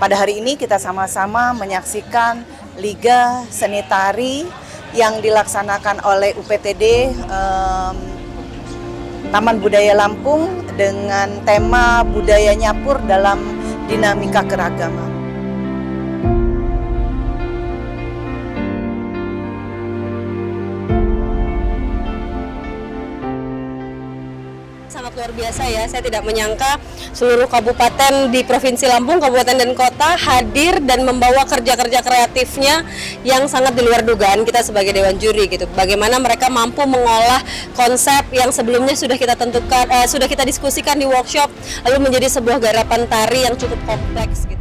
pada hari ini kita sama-sama menyaksikan Liga Seni Tari yang dilaksanakan oleh UPTD Taman Budaya Lampung dengan tema budaya nyapur dalam dinamika keragaman. Sangat luar biasa ya, saya tidak menyangka seluruh kabupaten di Provinsi Lampung, kabupaten dan kota hadir dan membawa kerja-kerja kreatifnya yang sangat di luar dugaan kita sebagai Dewan Juri gitu. Bagaimana mereka mampu mengolah konsep yang sebelumnya sudah kita tentukan, sudah kita diskusikan di workshop, lalu menjadi sebuah garapan tari yang cukup kompleks gitu.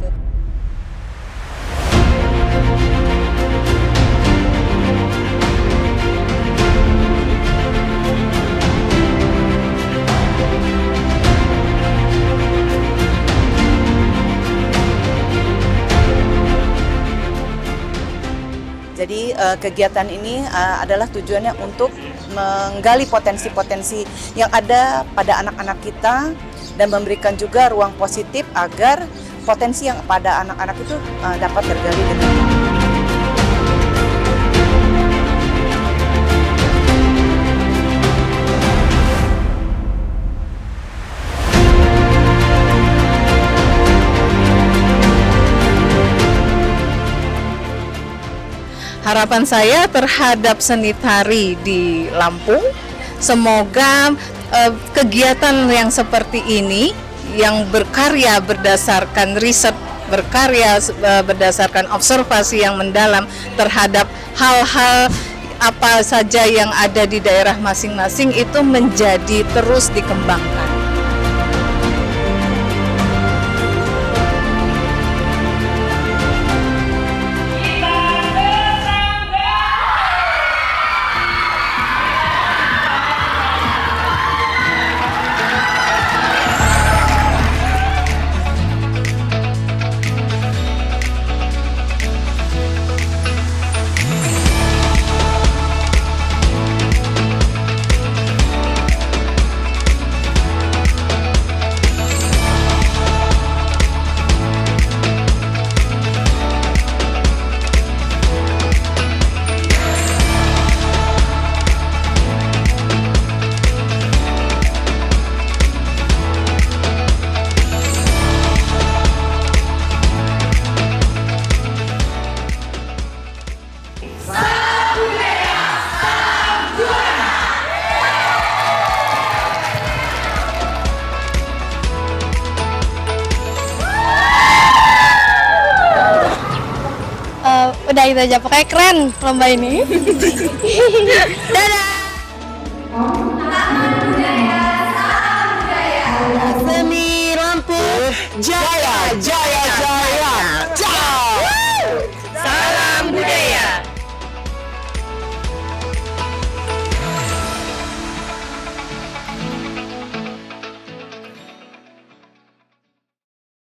Jadi kegiatan ini adalah tujuannya untuk menggali potensi-potensi yang ada pada anak-anak kita dan memberikan juga ruang positif agar potensi yang pada anak-anak itu dapat tergali dengan baik. Harapan saya terhadap seni tari di Lampung, semoga kegiatan yang seperti ini yang berkarya berdasarkan riset, berkarya berdasarkan observasi yang mendalam terhadap hal-hal apa saja yang ada di daerah masing-masing itu menjadi terus dikembangkan. Udah itu aja, pokoknya keren lomba ini. Dadah!